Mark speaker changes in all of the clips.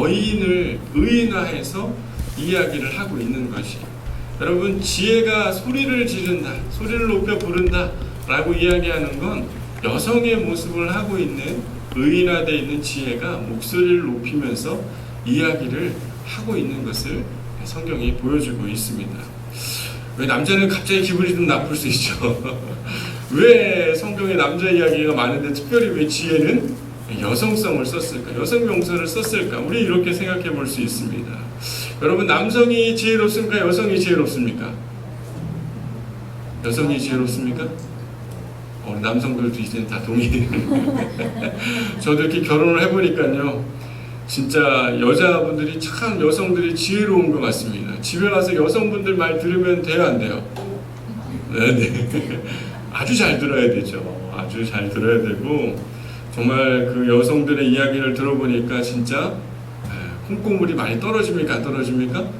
Speaker 1: 여인을 의인화해서 이야기를 하고 있는 것이, 여러분, 지혜가 소리를 지른다, 소리를 높여 부른다 라고 이야기하는 건 여성의 모습을 하고 있는, 의인화되어 있는 지혜가 목소리를 높이면서 이야기를 하고 있는 것을 성경이 보여주고 있습니다. 왜 남자는 갑자기 기분이 좀 나쁠 수 있죠. 왜 성경에 남자 이야기가 많은데 특별히 왜 지혜는 여성성을 썼을까? 여성 명사를 썼을까? 우리 이렇게 생각해 볼 수 있습니다. 여러분, 남성이 지혜롭습니까? 여성이 지혜롭습니까? 여성이 지혜롭습니까? 남성들도 이제 다 동의해요. 저도 이렇게 결혼을 해보니까요, 진짜 여자분들이 참 여성들이 지혜로운 것 같습니다. 집에 가서 여성분들 말 들으면 돼요, 안 돼요? 네. 아주 잘 들어야 되죠. 아주 잘 들어야 되고, 정말 그 여성들의 이야기를 들어보니까 진짜 콩고물이 많이 떨어집니까? 안 떨어집니까?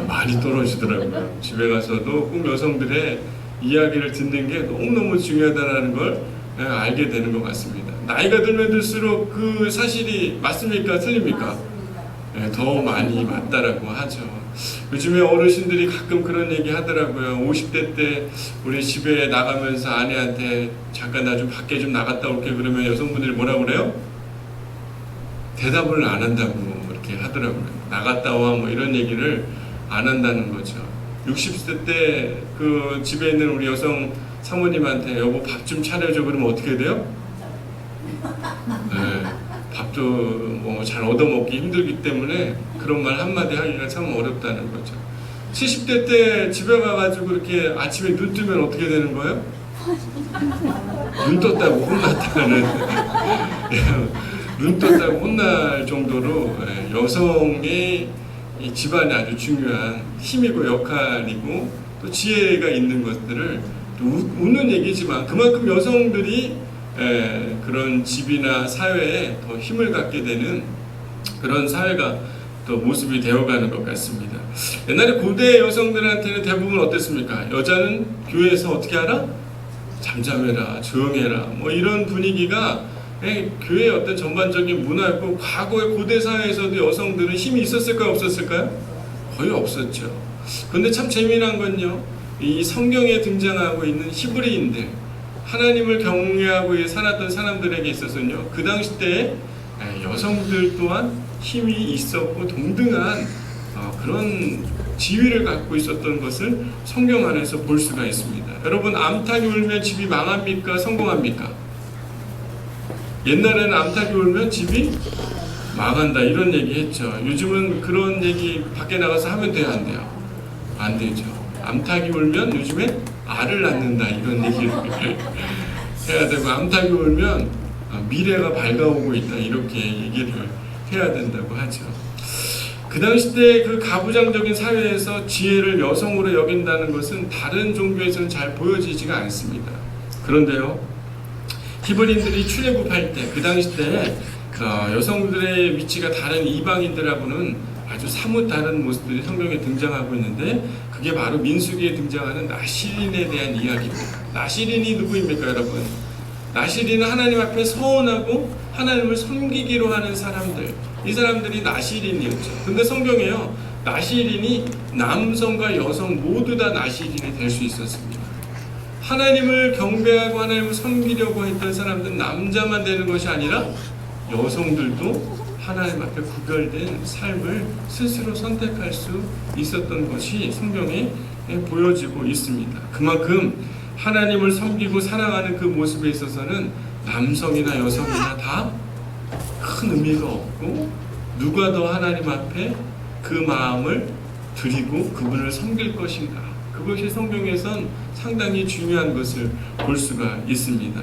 Speaker 1: 많이 떨어지더라고요. 집에 가서도 꼭 여성들의 이야기를 듣는 게 너무너무 중요하다는 걸 알게 되는 것 같습니다. 나이가 들면 들수록 그 사실이 맞습니까? 틀립니까? 더 많이 맞다라고 하죠. 요즘에 어르신들이 가끔 그런 얘기 하더라고요. 50대 때 우리 집에 나가면서 아내한테 잠깐 나 좀 밖에 좀 나갔다 올게 그러면 여성분들이 뭐라고 그래요? 대답을 안 한다고 이렇게 하더라고요. 나갔다 와 뭐 이런 얘기를 안 한다는 거죠. 60세 때 그 집에 있는 우리 여성 사모님한테 여보 밥 좀 차려줘 그러면 어떻게 돼요? 네, 밥도 뭐 잘 얻어먹기 힘들기 때문에 그런 말 한마디 하기가 참 어렵다는 거죠. 70대 때 집에 가가지고 이렇게 아침에 눈 뜨면 어떻게 되는 거예요? 눈 떴다고 혼났다는 눈 떴다고 혼날 정도로 여성의 이 집안에 아주 중요한 힘이고 역할이고 또 지혜가 있는 것들을 또 웃는 얘기지만 그만큼 여성들이 그런 집이나 사회에 더 힘을 갖게 되는 그런 사회가 또 모습이 되어가는 것 같습니다. 옛날에 고대 여성들한테는 대부분 어땠습니까? 여자는 교회에서 어떻게 하라? 잠잠해라, 조용해라, 뭐 이런 분위기가 교회의 어떤 전반적인 문화였고, 과거의 고대 사회에서도 여성들은 힘이 있었을까요? 없었을까요? 거의 없었죠. 그런데 참 재미난 건요, 이 성경에 등장하고 있는 히브리인들, 하나님을 경외하고 살았던 사람들에게 있어서는요, 그 당시 때에 여성들 또한 힘이 있었고 동등한 그런 지위를 갖고 있었던 것을 성경 안에서 볼 수가 있습니다. 여러분, 암탉이 울면 집이 망합니까? 성공합니까? 옛날에는 암탉이 울면 집이 망한다 이런 얘기 했죠. 요즘은 그런 얘기 밖에 나가서 하면 돼요, 안 돼요? 안 되죠. 암탉이 울면 요즘에 알을 낳는다 이런 얘기를 해야 되고, 암탉이 울면 미래가 밝아오고 있다 이렇게 얘기를 해야 된다고 하죠. 그 당시 때 그 가부장적인 사회에서 지혜를 여성으로 여긴다는 것은 다른 종교에서는 잘 보여지지가 않습니다. 그런데요, 히브리인들이 출애굽할 때 그 당시 때 여성들의 위치가 다른 이방인들하고는 아주 사뭇 다른 모습들이 성경에 등장하고 있는데, 그게 바로 민수기에 등장하는 나시린에 대한 이야기입니다. 나시린이 누구입니까, 여러분? 나시린은 하나님 앞에 서원하고 하나님을 섬기기로 하는 사람들, 이 사람들이 나시린이었죠. 근데 성경에요, 나시린이 남성과 여성 모두 다 나시린이 될 수 있었습니다. 하나님을 경배하고 하나님을 섬기려고 했던 사람들은 남자만 되는 것이 아니라 여성들도 하나님 앞에 구별된 삶을 스스로 선택할 수 있었던 것이 성경에 보여지고 있습니다. 그만큼 하나님을 섬기고 사랑하는 그 모습에 있어서는 남성이나 여성이나 다 큰 의미가 없고, 누가 더 하나님 앞에 그 마음을 드리고 그분을 섬길 것인가, 그것이 성경에선 상당히 중요한 것을 볼 수가 있습니다.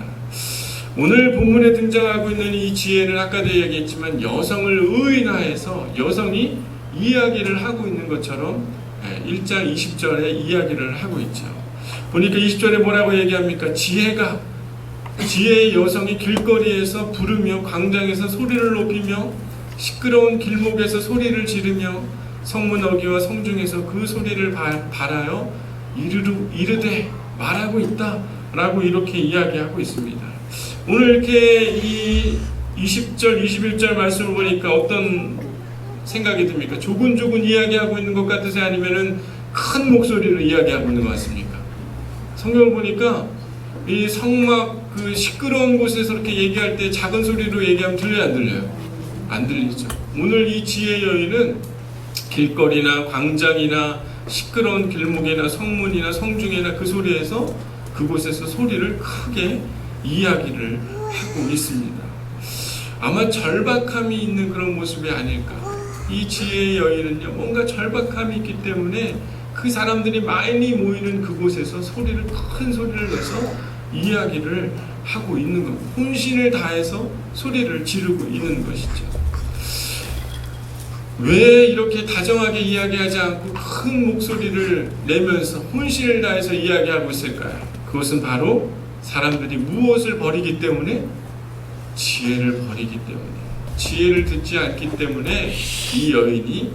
Speaker 1: 오늘 본문에 등장하고 있는 이 지혜는 아까도 얘기했지만 여성을 의인화해서 여성이 이야기를 하고 있는 것처럼 1장 20절에 이야기를 하고 있죠. 보니까 20절에 뭐라고 얘기합니까? 지혜의 여성이 길거리에서 부르며 광장에서 소리를 높이며 시끄러운 길목에서 소리를 지르며 성문 어귀와 성중에서 그 소리를 발하여 이르되 말하고 있다 라고 이렇게 이야기하고 있습니다. 오늘 이렇게 이 20절 21절 말씀을 보니까 어떤 생각이 듭니까? 조근조근 이야기하고 있는 것 같으세요? 아니면은 큰 목소리로 이야기하고 있는 것 같습니까? 성경을 보니까 이 성막 그 시끄러운 곳에서 이렇게 얘기할 때 작은 소리로 얘기하면 들려요, 안 들려요? 안 들리죠. 오늘 이 지혜의 여인은 길거리나 광장이나 시끄러운 길목이나 성문이나 성중이나 그 소리에서 그곳에서 소리를 크게 이야기를 하고 있습니다. 아마 절박함이 있는 그런 모습이 아닐까. 이 지혜의 여인은요, 뭔가 절박함이 있기 때문에 그 사람들이 많이 모이는 그곳에서 큰 소리를 내서 이야기를 하고 있는 겁니다. 혼신을 다해서 소리를 지르고 있는 것이죠. 왜 이렇게 다정하게 이야기하지 않고 큰 목소리를 내면서 혼신을 다해서 이야기하고 있을까요? 그것은 바로 사람들이 무엇을 버리기 때문에? 지혜를 버리기 때문에, 지혜를 듣지 않기 때문에 이 여인이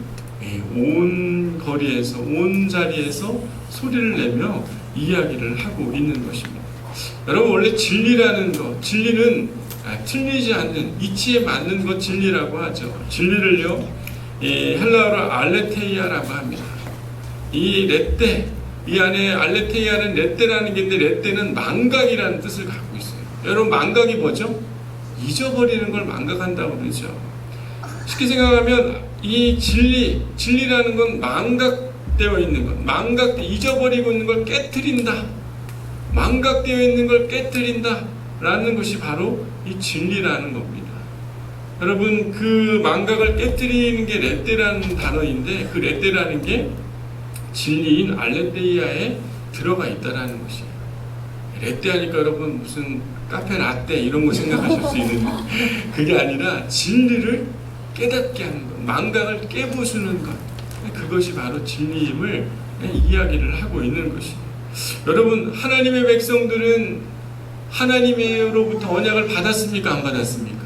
Speaker 1: 온 거리에서, 온 자리에서 소리를 내며 이야기를 하고 있는 것입니다. 여러분, 원래 진리라는 것, 진리는 틀리지 않는, 이치에 맞는 것 진리라고 하죠. 진리를요, 헬라어로 알레테이아라고 합니다. 이 레떼, 이 안에 알레테이아는 레떼라는 게 있는데, 레떼는 망각이라는 뜻을 갖고 있어요. 여러분, 망각이 뭐죠? 잊어버리는 걸 망각한다고 그러죠. 쉽게 생각하면 이 진리라는 건 망각되어 있는 것, 잊어버리고 있는 걸 깨트린다, 망각되어 있는 걸 깨트린다 라는 것이 바로 이 진리라는 겁니다. 여러분, 그 망각을 깨트리는 게 레떼라는 단어인데, 그 레떼라는 게 진리인 알레테이아에 들어가 있다라는 것이에요. 레떼 하니까 여러분 무슨 카페 라떼 이런 거 생각하실 수 있는데, 그게 아니라 진리를 깨닫게 하는 것, 망각을 깨부수는 것, 그것이 바로 진리임을 이야기를 하고 있는 것이에요. 여러분, 하나님의 백성들은 하나님으로부터 언약을 받았습니까? 안 받았습니까?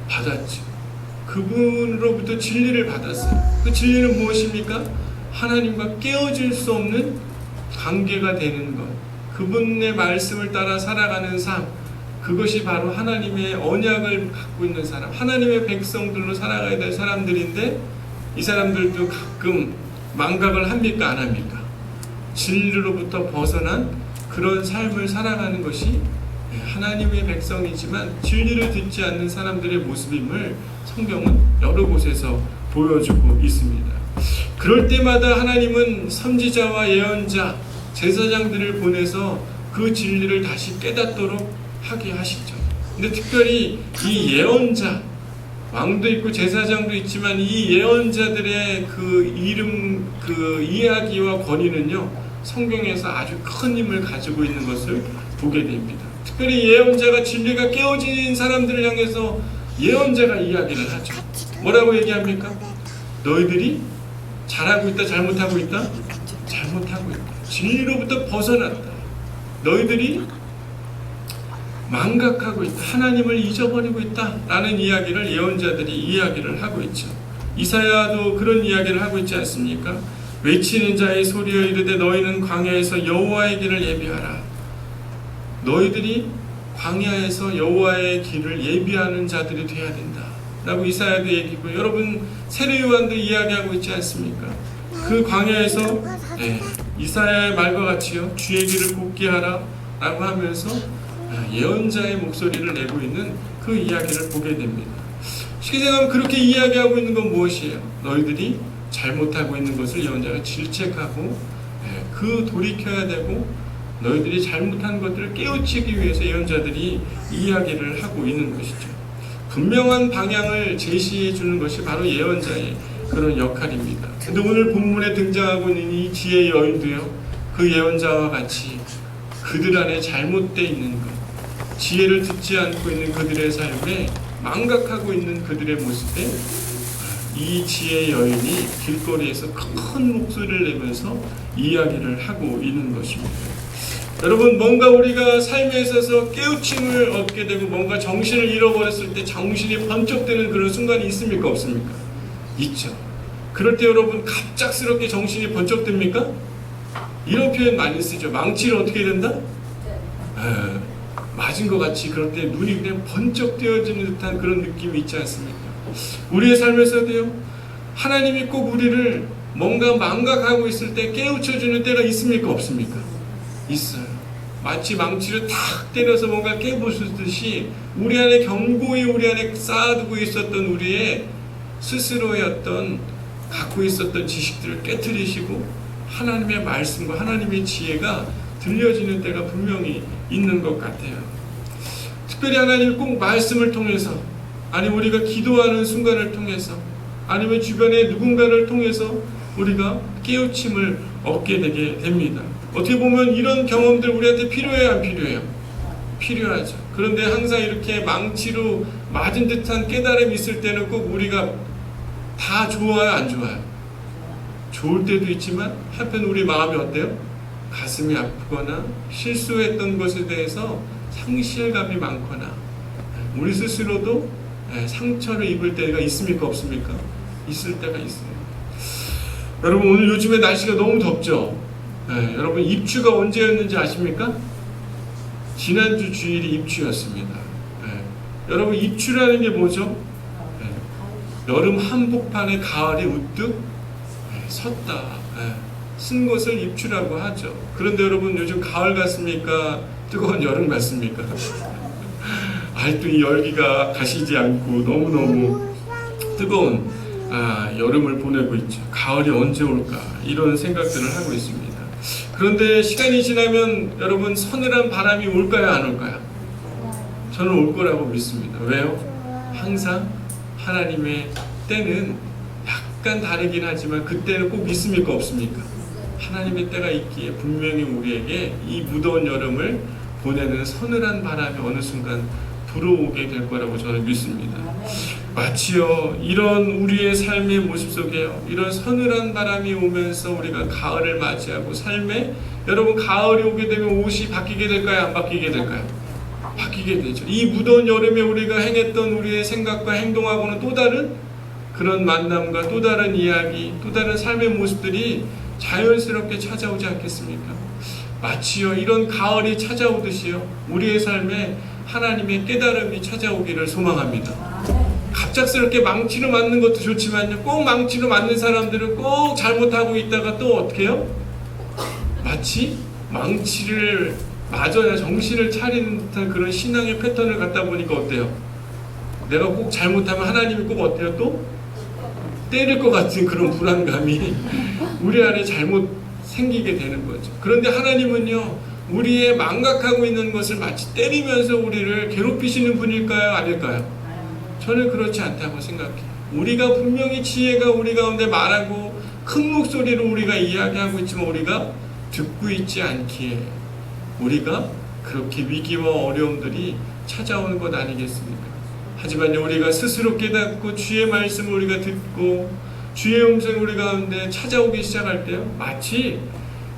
Speaker 1: 받았죠. 그분으로부터 진리를 받았어요. 그 진리는 무엇입니까? 하나님과 깨어질 수 없는 관계가 되는 것, 그분의 말씀을 따라 살아가는 삶, 그것이 바로 하나님의 언약을 갖고 있는 사람, 하나님의 백성들로 살아가야 될 사람들인데, 이 사람들도 가끔 망각을 합니까? 안 합니까? 진리로부터 벗어난 그런 삶을 살아가는 것이 하나님의 백성이지만 진리를 듣지 않는 사람들의 모습임을 성경은 여러 곳에서 보여주고 있습니다. 그럴 때마다 하나님은 선지자와 예언자, 제사장들을 보내서 그 진리를 다시 깨닫도록 하게 하시죠. 근데 특별히 이 예언자, 왕도 있고 제사장도 있지만 이 예언자들의 그 이름, 그 이야기와 권위는요, 성경에서 아주 큰 힘을 가지고 있는 것을 보게 됩니다. 특별히 예언자가 진리가 깨어진 사람들을 향해서 예언자가 이야기를 하죠. 뭐라고 얘기합니까? 너희들이 잘하고 있다, 잘못하고 있다? 잘못하고 있다. 진리로부터 벗어났다. 너희들이 망각하고 있다. 하나님을 잊어버리고 있다. 라는 이야기를 예언자들이 이야기를 하고 있죠. 이사야도 그런 이야기를 하고 있지 않습니까? 외치는 자의 소리여 이르되 너희는 광야에서 여호와의 길을 예비하라. 너희들이 광야에서 여호와의 길을 예비하는 자들이 되어야 된다. 라고 이사야도 얘기고, 여러분 세례 요한도 이야기하고 있지 않습니까? 그 광야에서 이사야의 말과 같이요, 주의 길을 곱게 하라 라고 하면서 예언자의 목소리를 내고 있는 그 이야기를 보게 됩니다. 쉽게 생각하면 그렇게 이야기하고 있는 건 무엇이에요? 너희들이 잘못하고 있는 것을 예언자가 질책하고 그 돌이켜야 되고, 너희들이 잘못한 것들을 깨우치기 위해서 예언자들이 이야기를 하고 있는 것이죠. 분명한 방향을 제시해 주는 것이 바로 예언자의 그런 역할입니다. 근데 오늘 본문에 등장하고 있는 이 지혜의 여인도요, 그 예언자와 같이 그들 안에 잘못되어 있는 것, 지혜를 듣지 않고 있는 그들의 삶에 망각하고 있는 그들의 모습에 이 지혜의 여인이 길거리에서 큰 목소리를 내면서 이야기를 하고 있는 것입니다. 여러분, 뭔가 우리가 삶에 있어서 깨우침을 얻게 되고 뭔가 정신을 잃어버렸을 때 정신이 번쩍 드는 그런 순간이 있습니까? 없습니까? 있죠. 그럴 때 여러분 갑작스럽게 정신이 번쩍 듭니까? 이런 표현 많이 쓰죠. 망치를 어떻게 된다? 맞은 것 같이 그럴 때 눈이 그냥 번쩍 뜨여지는 듯한 그런 느낌이 있지 않습니까? 우리의 삶에서도요, 하나님이 꼭 우리를 뭔가 망각하고 있을 때 깨우쳐주는 때가 있습니까? 없습니까? 있어요. 마치 망치를 탁 때려서 뭔가 깨부수듯이 우리 안에 견고히 우리 안에 쌓아두고 있었던 우리의 스스로의 어떤 갖고 있었던 지식들을 깨트리시고 하나님의 말씀과 하나님의 지혜가 들려지는 때가 분명히 있는 것 같아요. 특별히 하나님 꼭 말씀을 통해서, 아니면 우리가 기도하는 순간을 통해서, 아니면 주변의 누군가를 통해서 우리가 깨우침을 얻게 되게 됩니다. 어떻게 보면 이런 경험들 우리한테 필요해요, 안 필요해요? 필요하죠. 그런데 항상 이렇게 망치로 맞은 듯한 깨달음이 있을 때는 꼭 우리가 다 좋아요, 안 좋아요? 좋을 때도 있지만 한편 우리 마음이 어때요? 가슴이 아프거나 실수했던 것에 대해서 상실감이 많거나 우리 스스로도 상처를 입을 때가 있습니까? 없습니까? 있을 때가 있어요. 여러분, 오늘 요즘에 날씨가 너무 덥죠? 여러분, 입추가 언제였는지 아십니까? 지난주 주일이 입추였습니다. 여러분, 입추라는 게 뭐죠? 여름 한복판에 가을이 우뚝 섰다, 쓴 것을 입추라고 하죠. 그런데 여러분, 요즘 가을 같습니까? 뜨거운 여름 같습니까? 아직도 이 열기가 가시지 않고 너무너무 뜨거운 여름을 보내고 있죠. 가을이 언제 올까? 이런 생각들을 하고 있습니다. 그런데 시간이 지나면 여러분, 서늘한 바람이 올까요, 안 올까요? 저는 올 거라고 믿습니다. 왜요? 항상 하나님의 때는 약간 다르긴 하지만 그때는 꼭 있습니까, 없습니까? 하나님의 때가 있기에 분명히 우리에게 이 무더운 여름을 보내는 서늘한 바람이 어느 순간 불어오게 될 거라고 저는 믿습니다. 마치요, 이런 우리의 삶의 모습 속에요, 이런 서늘한 바람이 오면서 우리가 가을을 맞이하고 삶에, 여러분, 가을이 오게 되면 옷이 바뀌게 될까요, 안 바뀌게 될까요? 바뀌게 되죠. 이 무더운 여름에 우리가 행했던 우리의 생각과 행동하고는 또 다른 그런 만남과 또 다른 이야기, 또 다른 삶의 모습들이 자연스럽게 찾아오지 않겠습니까? 마치요, 이런 가을이 찾아오듯이요, 우리의 삶에 하나님의 깨달음이 찾아오기를 소망합니다. 갑작스럽게 망치로 맞는 것도 좋지만요, 꼭 망치로 맞는 사람들은 꼭 잘못하고 있다가 또 어떻게 해요? 마치 망치를 맞아야 정신을 차리는 듯한 그런 신앙의 패턴을 갖다 보니까 어때요? 내가 꼭 잘못하면 하나님이 꼭 어때요? 또 때릴 것 같은 그런 불안감이 우리 안에 잘못 생기게 되는 거죠. 그런데 하나님은요, 우리의 망각하고 있는 것을 마치 때리면서 우리를 괴롭히시는 분일까요, 아닐까요? 저는 그렇지 않다고 생각해요. 우리가 분명히 지혜가 우리 가운데 말하고 큰 목소리로 우리가 이야기하고 있지만 우리가 듣고 있지 않기에 우리가 그렇게 위기와 어려움들이 찾아오는 것 아니겠습니까? 하지만 우리가 스스로 깨닫고 주의 말씀을 우리가 듣고 주의 음성이 우리 가운데 찾아오기 시작할 때요, 마치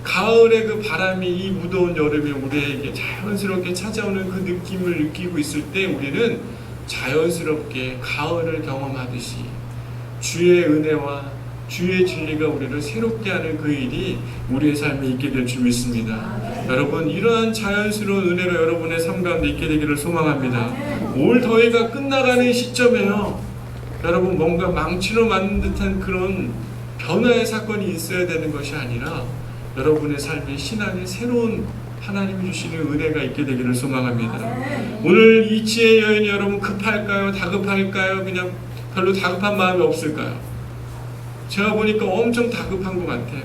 Speaker 1: 가을의 그 바람이 이 무더운 여름에 우리에게 자연스럽게 찾아오는 그 느낌을 느끼고 있을 때 우리는 자연스럽게 가을을 경험하듯이 주의 은혜와 주의 진리가 우리를 새롭게 하는 그 일이 우리의 삶에 있게 될 줄 믿습니다. 여러분, 이러한 자연스러운 은혜가 여러분의 삶 가운데 있게 되기를 소망합니다. 올 더위가 끝나가는 시점에요, 여러분, 뭔가 망치로 맞는 듯한 그런 변화의 사건이 있어야 되는 것이 아니라 여러분의 삶에 신앙의 새로운 하나님이 주시는 은혜가 있게 되기를 소망합니다. 오늘 이 지혜 여인이 여러분 급할까요? 다급할까요? 그냥 별로 다급한 마음이 없을까요? 제가 보니까 엄청 다급한 것 같아요.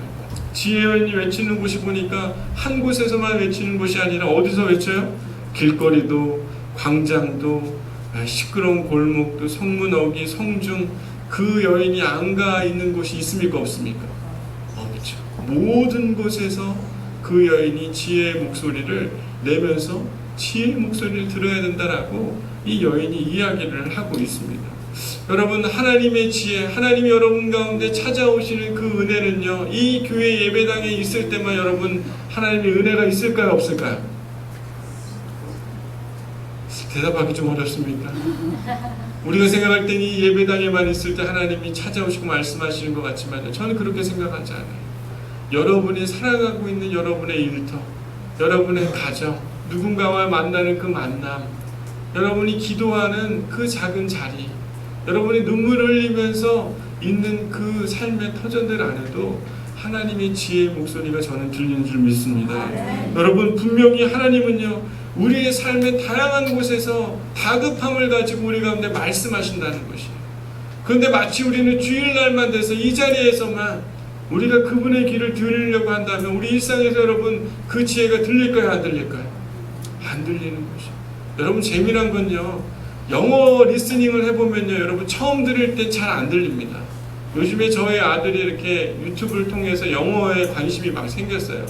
Speaker 1: 지혜 여인이 외치는 곳이 보니까 한 곳에서만 외치는 곳이 아니라 어디서 외쳐요? 길거리도, 광장도, 시끄러운 골목도, 성문 어귀, 성중, 그 여인이 안가 있는 곳이 있습니까, 없습니까? 없죠. 모든 곳에서 그 여인이 지혜의 목소리를 내면서 지혜의 목소리를 들어야 된다라고 이 여인이 이야기를 하고 있습니다. 여러분, 하나님의 지혜, 하나님이 여러분 가운데 찾아오시는 그 은혜는요, 이 교회 예배당에 있을 때만 여러분 하나님의 은혜가 있을까요, 없을까요? 대답하기 좀 어렵습니까? 우리가 생각할 때 이 예배당에만 있을 때 하나님이 찾아오시고 말씀하시는 것 같지만 저는 그렇게 생각하지 않아요. 여러분이 살아가고 있는 여러분의 일터, 여러분의 가정, 누군가와 만나는 그 만남, 여러분이 기도하는 그 작은 자리, 여러분이 눈물을 흘리면서 있는 그 삶의 터전들 안에도 하나님의 지혜의 목소리가 저는 들리는 줄 믿습니다. 여러분, 분명히 하나님은요, 우리의 삶의 다양한 곳에서 다급함을 가지고 우리 가운데 말씀하신다는 것이에요. 그런데 마치 우리는 주일날만 돼서 이 자리에서만 우리가 그분의 길을 들으려고 한다면 우리 일상에서 여러분 그 지혜가 들릴까요? 안 들릴까요? 안 들리는 것이에요. 여러분, 재미난 건요, 영어 리스닝을 해보면요, 여러분 처음 들을 때 잘 안 들립니다. 요즘에 저희 아들이 이렇게 유튜브를 통해서 영어에 관심이 막 생겼어요.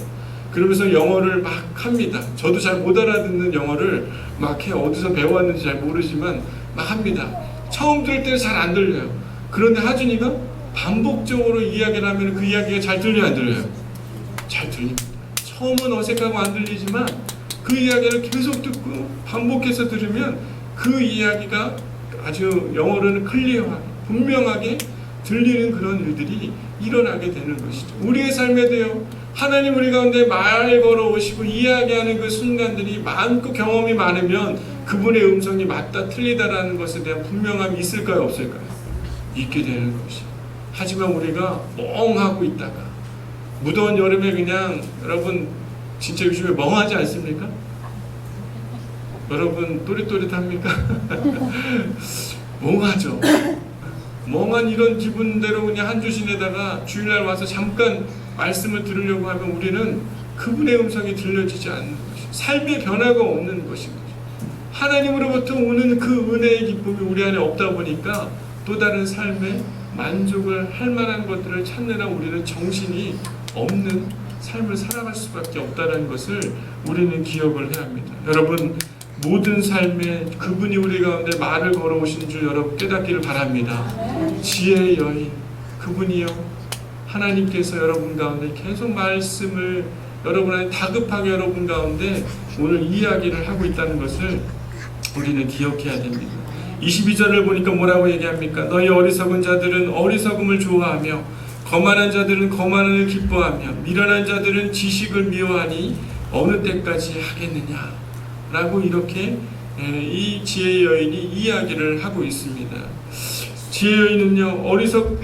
Speaker 1: 그러면서 영어를 막 합니다. 저도 잘 못 알아듣는 영어를 막 해. 어디서 배워왔는지 잘 모르지만 막 합니다. 처음 들을 때는 잘 안 들려요. 그런데 하준이가 반복적으로 이야기를 하면 그 이야기가 잘 들려요, 안 들려요? 잘 들립니다. 처음은 어색하고 안 들리지만 그 이야기를 계속 듣고 반복해서 들으면 그 이야기가 아주 영어로는 클리어하게, 분명하게 들리는 그런 일들이 일어나게 되는 것이죠. 우리의 삶에도요, 하나님 우리 가운데 말 걸어오시고 이야기하는 그 순간들이 많고 경험이 많으면 그분의 음성이 맞다 틀리다라는 것에 대한 분명함이 있을까요, 없을까요? 있게 되는 것이죠. 하지만 우리가 멍하고 있다가 무더운 여름에 그냥, 여러분 진짜 요즘에 멍하지 않습니까? 여러분 또릿또릿합니까? 멍하죠. 멍한 이런 기분대로 그냥 한 주 지내다가 주일날 와서 잠깐 말씀을 들으려고 하면 우리는 그분의 음성이 들려지지 않는 것이죠. 삶의 변화가 없는 것인 거죠. 하나님으로부터 오는 그 은혜의 기쁨이 우리 안에 없다 보니까 또 다른 삶에 만족을 할 만한 것들을 찾느라 우리는 정신이 없는 삶을 살아갈 수밖에 없다는 것을 우리는 기억을 해야 합니다. 여러분, 모든 삶에 그분이 우리 가운데 말을 걸어오신 줄 여러분 깨닫기를 바랍니다. 지혜의 여인, 그분이요, 하나님께서 여러분 가운데 계속 말씀을 여러분 안에 다급하게 여러분 가운데 오늘 이야기를 하고 있다는 것을 우리는 기억해야 됩니다. 22절을 보니까 뭐라고 얘기합니까? 너희 어리석은 자들은 어리석음을 좋아하며 거만한 자들은 거만을 기뻐하며 미련한 자들은 지식을 미워하니 어느 때까지 하겠느냐 라고 이렇게 이 지혜의 여인이 이야기를 하고 있습니다. 지혜의 여인은요, 어리석고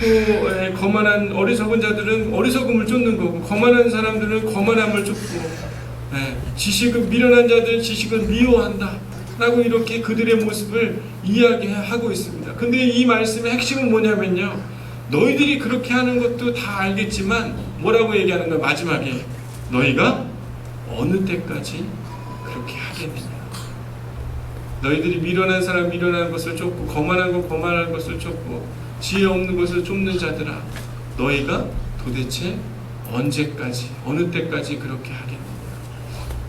Speaker 1: 거만한 어리석은 자들은 어리석음을 쫓는 거고 거만한 사람들은 거만함을 쫓고 지식을 미련한 자들은 지식을 미워한다 라고 이렇게 그들의 모습을 이야기하고 있습니다. 근데 이 말씀의 핵심은 뭐냐면요, 너희들이 그렇게 하는 것도 다 알겠지만 뭐라고 얘기하는 거야? 마지막에 너희가 어느 때까지 그렇게 하겠느냐. 너희들이 미련한 사람 미련한 것을 쫓고 거만한 것 거만한 것을 쫓고 지혜 없는 것을 쫓는 자들아, 너희가 도대체 언제까지 어느 때까지 그렇게 하겠느냐.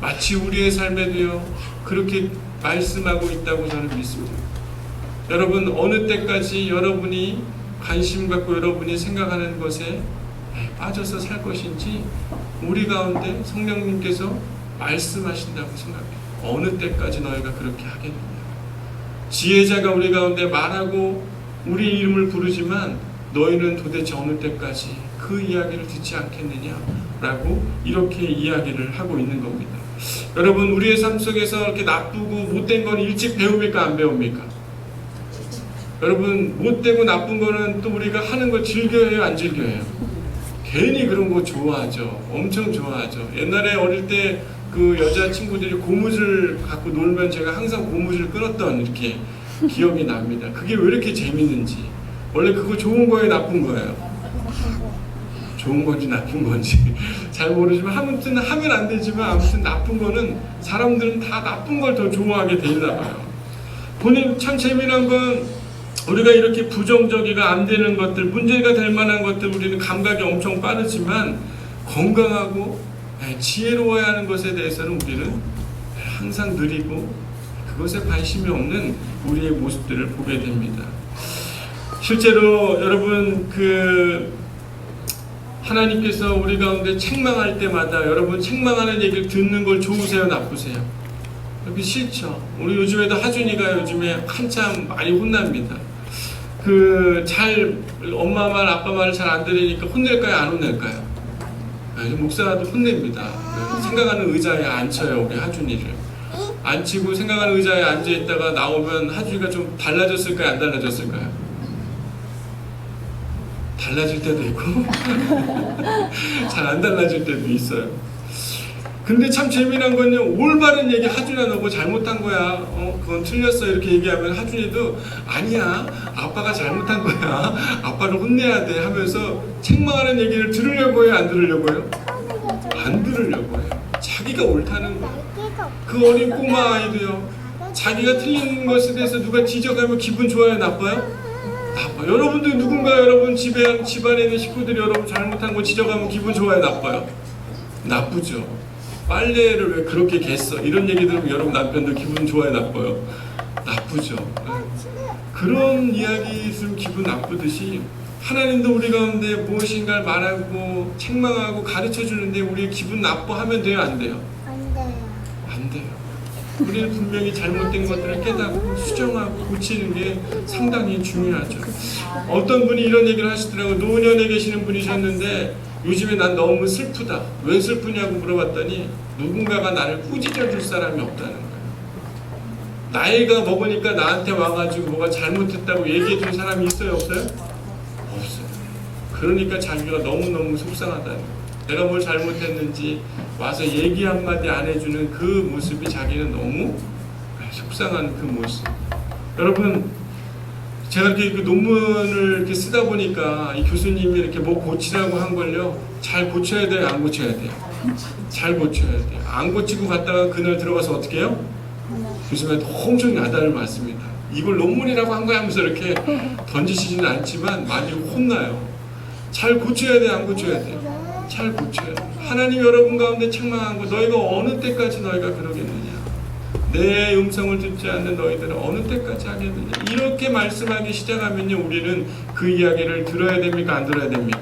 Speaker 1: 마치 우리의 삶에도요 그렇게 말씀하고 있다고 저는 믿습니다. 여러분, 어느 때까지 여러분이 관심 갖고 여러분이 생각하는 것에 빠져서 살 것인지 우리 가운데 성령님께서 말씀하신다고 생각해요. 어느 때까지 너희가 그렇게 하겠느냐. 지혜자가 우리 가운데 말하고 우리 이름을 부르지만 너희는 도대체 어느 때까지 그 이야기를 듣지 않겠느냐라고 이렇게 이야기를 하고 있는 겁니다. 여러분, 우리의 삶 속에서 이렇게 나쁘고 못된 건 일찍 배웁니까, 안 배웁니까? 여러분, 못되고 나쁜 거는 또 우리가 하는 걸 즐겨해요, 안 즐겨해요? 괜히 그런 거 좋아하죠. 엄청 좋아하죠. 옛날에 어릴 때 그 여자친구들이 고무줄 갖고 놀면 제가 항상 고무줄 끊었던 이렇게 기억이 납니다. 그게 왜 이렇게 재밌는지. 원래 그거 좋은 거예요, 나쁜 거예요? 좋은 건지 나쁜 건지 잘 모르지만 아무튼 하면 안 되지만 아무튼 나쁜 거는 사람들은 다 나쁜 걸 더 좋아하게 되나 봐요. 보니 참 재미난 건 우리가 이렇게 부정적이가 안 되는 것들, 문제가 될 만한 것들 우리는 감각이 엄청 빠르지만 건강하고 지혜로워야 하는 것에 대해서는 우리는 항상 느리고 그것에 관심이 없는 우리의 모습들을 보게 됩니다. 실제로 여러분, 하나님께서 우리 가운데 책망할 때마다 여러분 책망하는 얘기를 듣는 걸 좋으세요, 나쁘세요? 그렇게 싫죠. 우리 요즘에도 하준이가 요즘에 한참 많이 혼납니다. 엄마 말, 아빠 말을 잘 안 들으니까 혼낼까요, 안 혼낼까요? 목사도 혼냅니다. 생각하는 의자에 앉혀요, 우리 하준이를. 앉히고 생각하는 의자에 앉아있다가 나오면 하준이가 좀 달라졌을까요, 안 달라졌을까요? 달라질 때도 있고 잘 안 달라질 때도 있어요. 근데 참 재미난 건요, 올바른 얘기 하준아 너 뭐 잘못한 거야, 그건 틀렸어 이렇게 얘기하면 하준이도 아니야 아빠가 잘못한 거야 아빠를 혼내야 돼 하면서 책망하는 얘기를 들으려고 해요, 안 들으려고 해요? 안 들으려고 해요. 자기가 옳다는 거예요. 그 어린 꼬마 아이도요, 자기가 틀린 것에 대해서 누가 지적하면 기분 좋아요, 나빠요? 나빠. 여러분도 누군가 여러분 집안에 있는 식구들이 여러분 잘못한 거 지적하면 기분 좋아요, 나빠요? 나쁘죠. 빨래를 왜 그렇게 갰어? 이런 얘기 들으면 여러분 남편도 기분 좋아요, 나빠요? 나쁘죠. 그런 이야기 있으면 기분 나쁘듯이 하나님도 우리 가운데 무엇인가를 말하고 책망하고 가르쳐 주는데 우리 기분 나빠하면 돼요, 안 돼요?
Speaker 2: 안 돼요.
Speaker 1: 안 돼요. 우리는 분명히 잘못된 것들을 깨닫고 수정하고 고치는 게 상당히 중요하죠. 어떤 분이 이런 얘기를 하시더라고요. 노년에 계시는 분이셨는데 요즘에 난 너무 슬프다. 왜 슬프냐고 물어봤더니 누군가가 나를 꾸짖어 줄 사람이 없다는 거예요. 나이가 먹으니까 나한테 와가지고 뭐가 잘못했다고 얘기해 줄 사람이 있어요, 없어요? 없어요. 그러니까 자기가 너무너무 속상하다는 거예요. 내가 뭘 잘못했는지 와서 얘기 한마디 안 해주는 그 모습이 자기는 너무 속상한 그 모습. 여러분, 제가 이렇게 그 논문을 이렇게 쓰다 보니까 이 교수님이 이렇게 뭐 고치라고 한 걸요, 잘 고쳐야 돼요, 안 고쳐야 돼요? 잘 고쳐야 돼요. 안 고치고 갔다가 그날 들어가서 어떻게 해요? 교수님한테 엄청 야단을 맞습니다. 이걸 논문이라고 한 거야 하면서 이렇게 던지시지는 않지만 많이 혼나요. 잘 고쳐야 돼요, 안 고쳐야 돼요? 잘 고쳐야 돼요. 하나님 여러분 가운데 책망한 거 너희가 어느 때까지 너희가 그러겠느냐? 내 음성을 듣지 않는 너희들은 어느 때까지 하겠느냐? 이렇게 말씀하기 시작하면요, 우리는 그 이야기를 들어야 됩니까, 안 들어야 됩니까?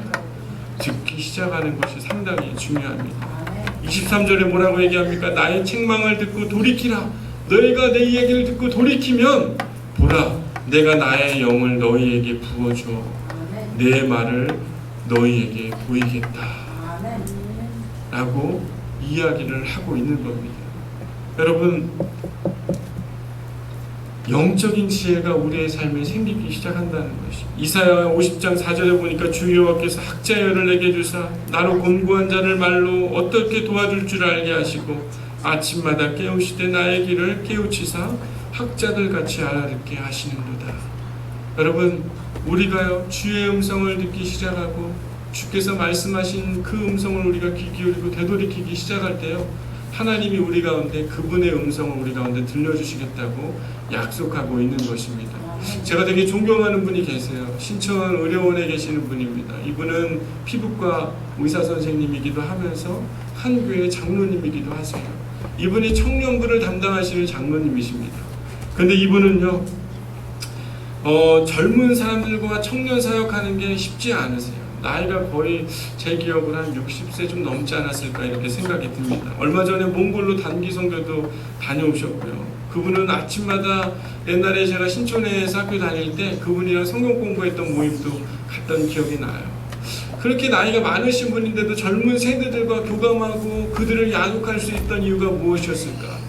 Speaker 1: 듣기 시작하는 것이 상당히 중요합니다. 23절에 뭐라고 얘기합니까? 나의 책망을 듣고 돌이키라. 너희가 내 이야기를 듣고 돌이키면 보라, 내가 나의 영을 너희에게 부어줘 내 말을 너희에게 보이겠다 라고 이야기를 하고 있는 겁니다. 여러분, 영적인 지혜가 우리의 삶에 생기기 시작한다는 것이, 이사야 50장 4절에 보니까 주 여호와께서 학자여를 내게 주사 나로 곤고한 자를 말로 어떻게 도와줄 줄 알게 하시고 아침마다 깨우시되 나의 길을 깨우치사 학자들 같이 알아듣게 하시는도다. 여러분, 우리가요 주의 음성을 듣기 시작하고 주께서 말씀하신 그 음성을 우리가 귀 기울이고 되돌이키기 시작할 때요, 하나님이 우리 가운데 그분의 음성을 우리 가운데 들려주시겠다고 약속하고 있는 것입니다. 제가 되게 존경하는 분이 계세요. 신천 의료원에 계시는 분입니다. 이분은 피부과 의사 선생님이기도 하면서 한 교회 장로님이기도 하세요. 이분이 청년부를 담당하시는 장로님이십니다. 근데 이분은요, 젊은 사람들과 청년 사역하는 게 쉽지 않으세요. 나이가 거의 제 기억으로 한 60세 좀 넘지 않았을까 이렇게 생각이 듭니다. 얼마 전에 몽골로 단기 선교도 다녀오셨고요. 그분은 아침마다 옛날에 제가 신촌에서 학교 다닐 때 그분이랑 성경 공부했던 모임도 갔던 기억이 나요. 그렇게 나이가 많으신 분인데도 젊은 세대들과 교감하고 그들을 양육할 수 있던 이유가 무엇이었을까?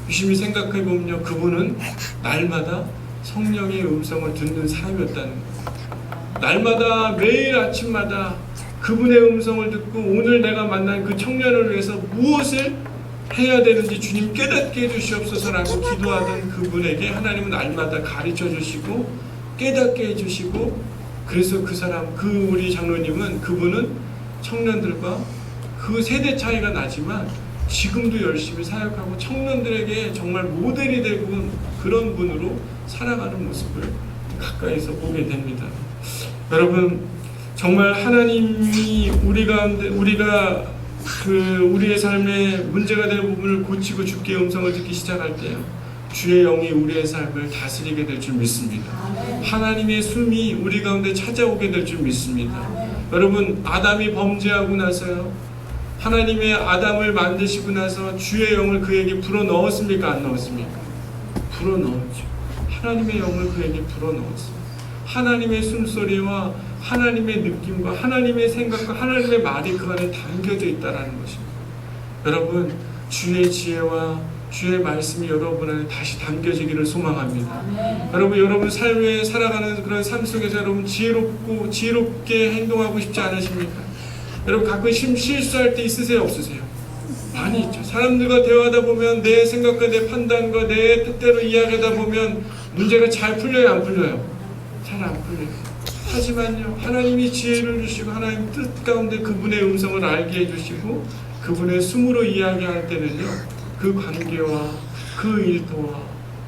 Speaker 1: 유심히 생각해보면요, 그분은 날마다 성령의 음성을 듣는 사람이었다는 거예요. 날마다 매일 아침마다 그분의 음성을 듣고 오늘 내가 만난 그 청년을 위해서 무엇을 해야 되는지 주님 깨닫게 해주시옵소서라고 기도하던 그분에게 하나님은 날마다 가르쳐 주시고 깨닫게 해주시고, 그래서 그 사람, 그 우리 장로님은, 그분은 청년들과 그 세대 차이가 나지만 지금도 열심히 사역하고 청년들에게 정말 모델이 되고 그런 분으로 살아가는 모습을 가까이서 보게 됩니다. 여러분, 정말 하나님이 우리 가운데, 우리가 우리의 삶에 문제가 되는 부분을 고치고 주께 음성을 듣기 시작할 때요, 주의 영이 우리의 삶을 다스리게 될 줄 믿습니다. 하나님의 숨이 우리 가운데 찾아오게 될 줄 믿습니다. 여러분, 아담이 범죄하고 나서요, 하나님의 아담을 만드시고 나서 주의 영을 그에게 불어넣었습니까, 안 넣었습니까? 불어넣었죠. 하나님의 영을 그에게 불어넣었습니다. 하나님의 숨소리와 하나님의 느낌과 하나님의 생각과 하나님의 말이 그 안에 담겨져 있다는 것입니다. 여러분, 주의 지혜와 주의 말씀이 여러분 안에 다시 담겨지기를 소망합니다. 여러분 삶에 살아가는 그런 삶 속에서 여러분 지혜롭게 행동하고 싶지 않으십니까? 여러분 가끔 실수할 때 있으세요, 없으세요? 많이 있죠. 사람들과 대화하다 보면 내 생각과 내 판단과 내 뜻대로 이야기하다 보면 문제가 잘 풀려요, 안 풀려요? 잘 안 풀려요. 하지만요, 하나님이 지혜를 주시고 하나님 뜻 가운데 그분의 음성을 알게 해주시고 그분의 숨으로 이야기할 때는요, 그 관계와 그 일터와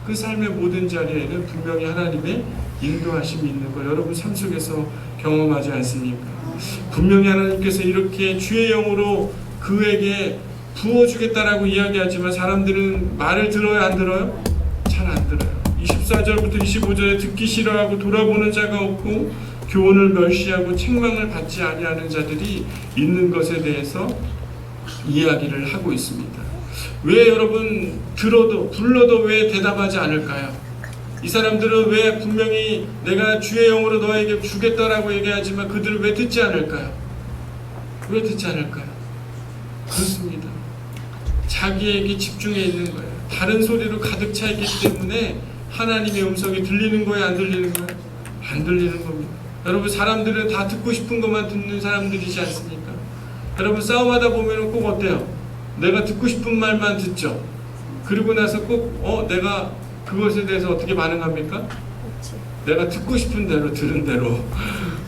Speaker 1: 그 삶의 모든 자리에는 분명히 하나님의 인도하심이 있는 거 여러분 삶 속에서 경험하지 않습니까? 분명히 하나님께서 이렇게 주의 영으로 그에게 부어주겠다라고 이야기하지만 사람들은 말을 들어요, 안 들어요? 잘 안 들어요. 24절부터 25절에 듣기 싫어하고 돌아보는 자가 없고 교훈을 멸시하고 책망을 받지 아니하는 자들이 있는 것에 대해서 이야기를 하고 있습니다. 왜 여러분 불러도 왜 대답하지 않을까요? 이 사람들은 왜 분명히 내가 주의 영으로 너에게 주겠다라고 얘기하지만 그들은 왜 듣지 않을까요? 왜 듣지 않을까요? 그렇습니다. 자기에게 집중해 있는 거예요. 다른 소리로 가득 차 있기 때문에 하나님의 음성이 들리는 거예요, 안 들리는 거예요? 안 들리는 겁니다. 여러분 사람들은 다 듣고 싶은 것만 듣는 사람들이지 않습니까? 여러분 싸움하다 보면 꼭 어때요? 내가 듣고 싶은 말만 듣죠. 그리고 나서 꼭 내가 그것에 대해서 어떻게 반응합니까? 내가 듣고 싶은 대로 들은 대로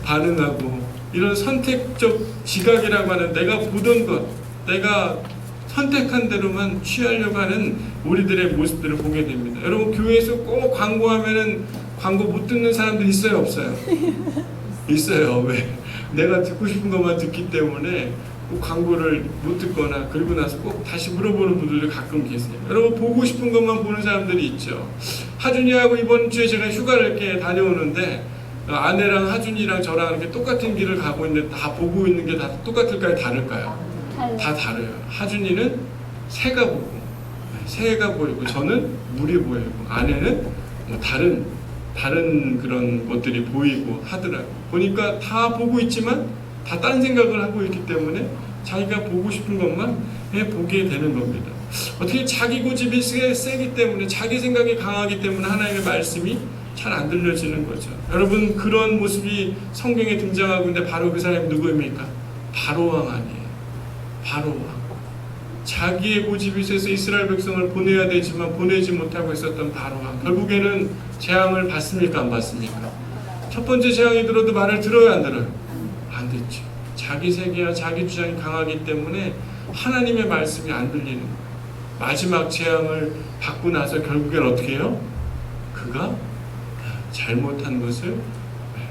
Speaker 1: 반응하고 이런 선택적 지각이라고 하는 내가 보던 것, 내가 선택한 대로만 취하려고 하는 우리들의 모습들을 보게 됩니다. 여러분 교회에서 꼭 광고하면은 광고 못 듣는 사람들 있어요, 없어요? 있어요. 왜? 내가 듣고 싶은 것만 듣기 때문에 꼭 광고를 못 듣거나 그리고 나서 꼭 다시 물어보는 분들도 가끔 계세요. 여러분 보고 싶은 것만 보는 사람들이 있죠. 하준이하고 이번 주에 제가 휴가를 이렇게 다녀오는데 아내랑 하준이랑 저랑 이렇게 똑같은 길을 가고 있는데 다 보고 있는 게 다 똑같을까요? 다를까요? 다 다르요. 하준이는 새가 보이고 저는 물이 보이고 아내는 뭐 다른 그런 것들이 보이고 하더라고요. 보니까 다 보고 있지만 다 딴 생각을 하고 있기 때문에 자기가 보고 싶은 것만 보게 되는 겁니다. 어떻게 자기 고집이 세기 때문에 자기 생각이 강하기 때문에 하나님의 말씀이 잘 안 들려지는 거죠. 여러분 그런 모습이 성경에 등장하고 있는데 바로 그 사람이 누구입니까? 바로왕 아니에요. 바로왕. 자기의 고집이 세서 이스라엘 백성을 보내야 되지만 보내지 못하고 있었던 바로왕. 결국에는 재앙을 받습니까? 안 받습니까? 첫 번째 재앙이 들어도 말을 들어요, 안 들어요? 안 듣죠. 자기 세계와 자기 주장이 강하기 때문에 하나님의 말씀이 안 들리는 거예요. 마지막 재앙을 받고 나서 결국엔 어떻게 해요? 그가 잘못한 것을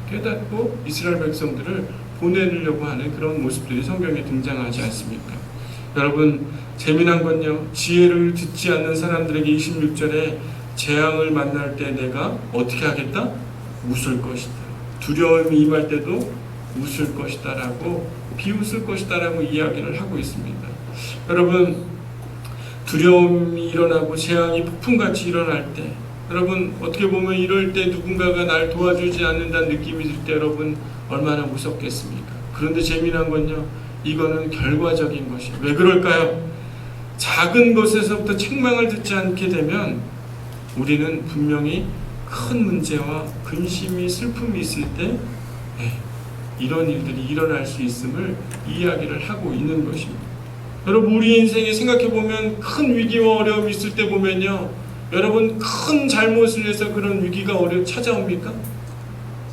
Speaker 1: 깨닫고 이스라엘 백성들을 보내려고 하는 그런 모습들이 성경에 등장하지 않습니까? 여러분 재미난 건요, 지혜를 듣지 않는 사람들에게 26절에 재앙을 만날 때 내가 어떻게 하겠다? 웃을 것이다. 두려움이 임할 때도 웃을 것이다 라고 비웃을 것이다 라고 이야기를 하고 있습니다. 여러분 두려움이 일어나고 재앙이 폭풍같이 일어날 때 여러분 어떻게 보면 이럴 때 누군가가 날 도와주지 않는다는 느낌이 들 때 여러분 얼마나 무섭겠습니까? 그런데 재미난 건요, 이거는 결과적인 것이 왜 그럴까요? 작은 것에서부터 책망을 듣지 않게 되면 우리는 분명히 큰 문제와 근심이 슬픔이 있을 때 이런 일들이 일어날 수 있음을 이야기를 하고 있는 것입니다. 여러분 우리 인생에 생각해보면 큰 위기와 어려움이 있을 때 보면요, 여러분 큰 잘못을 해서 그런 위기가 찾아옵니까?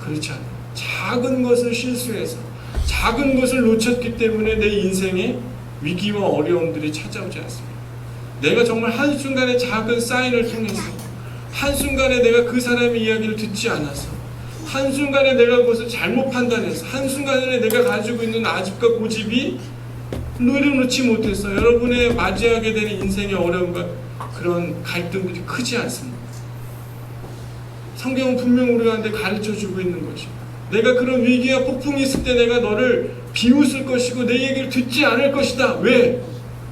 Speaker 1: 그렇지 않아요. 작은 것을 실수해서 작은 것을 놓쳤기 때문에 내 인생에 위기와 어려움들이 찾아오지 않습니다. 내가 정말 한순간에 작은 사인을 통해서 한순간에 내가 그 사람의 이야기를 듣지 않아서 한순간에 내가 그것을 잘못 판단해서 한순간에 내가 가지고 있는 아집과 고집이 내려놓지 못해서 여러분의 맞이하게 되는 인생의 어려움과 그런 갈등들이 크지 않습니다. 성경은 분명 우리한테 가르쳐주고 있는 것입니다. 내가 그런 위기와 폭풍이 있을 때 내가 너를 비웃을 것이고 내 얘기를 듣지 않을 것이다. 왜?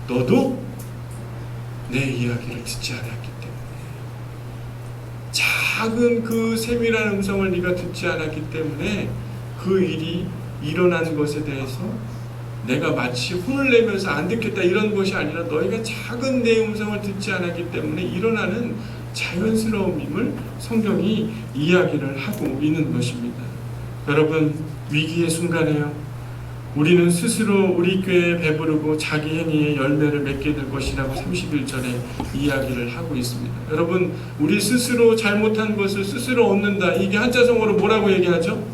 Speaker 1: 너도 내 이야기를 듣지 않았기 때문에. 작은 그 세밀한 음성을 네가 듣지 않았기 때문에 그 일이 일어난 것에 대해서 내가 마치 혼을 내면서 안 듣겠다 이런 것이 아니라 너희가 작은 내 음성을 듣지 않았기 때문에 일어나는 자연스러움임을 성경이 이야기를 하고 있는 것입니다. 여러분, 위기의 순간에요, 우리는 스스로 우리 꾀에 배부르고 자기 행위의 열매를 맺게 될 것이라고 31절에 이야기를 하고 있습니다. 여러분, 우리 스스로 잘못한 것을 스스로 얻는다. 이게 한자성어로 뭐라고 얘기하죠?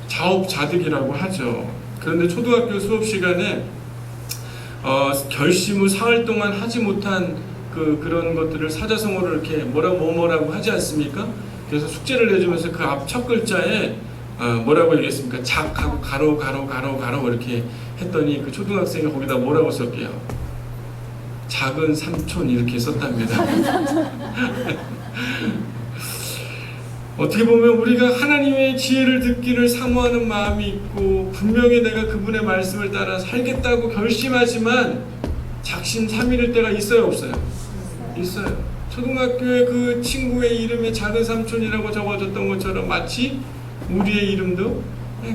Speaker 1: 자업자득이라고 하죠. 그런데 초등학교 수업 시간에 결심 후 사흘 동안 하지 못한 그런 것들을 사자성어로 이렇게 뭐라고 하지 않습니까? 그래서 숙제를 내주면서 그 앞 첫 글자에 뭐라고 얘기했습니까? 작하고 가로 이렇게 했더니 그 초등학생이 거기다 뭐라고 썼게요? 작은 삼촌 이렇게 썼답니다. 어떻게 보면 우리가 하나님의 지혜를 듣기를 사모하는 마음이 있고 분명히 내가 그분의 말씀을 따라 살겠다고 결심하지만 작심삼일일 때가 있어요, 없어요? 있어요. 초등학교에 그 친구의 이름에 작은 삼촌이라고 적어졌던 것처럼 마치 우리의 이름도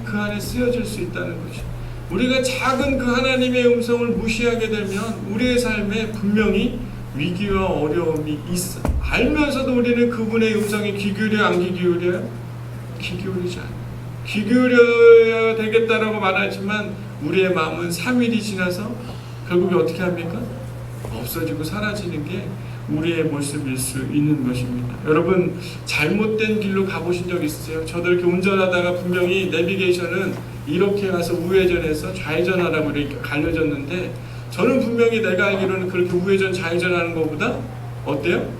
Speaker 1: 그 안에 쓰여질 수 있다는 것이죠. 우리가 작은 그 하나님의 음성을 무시하게 되면 우리의 삶에 분명히 위기와 어려움이 있어. 알면서도 우리는 그분의 음성에 귀 기울여, 안 귀 기울여요? 귀 기울이지 않아요. 귀 기울여야 되겠다라고 말하지만 우리의 마음은 3일이 지나서 결국에 어떻게 합니까? 없어지고 사라지는 게 우리의 모습일 수 있는 것입니다. 여러분, 잘못된 길로 가보신 적 있으세요? 저도 이렇게 운전하다가 분명히 내비게이션은 이렇게 가서 우회전해서 좌회전하라고 이렇게 알려졌는데 저는 분명히 내가 알기로는 그렇게 우회전 좌회전하는 것보다 어때요?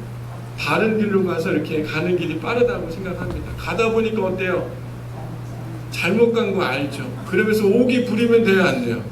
Speaker 1: 다른 길로 가서 이렇게 가는 길이 빠르다고 생각합니다. 가다 보니까 어때요? 잘못 간 거 알죠? 그러면서 오기 부리면 돼요, 안 돼요?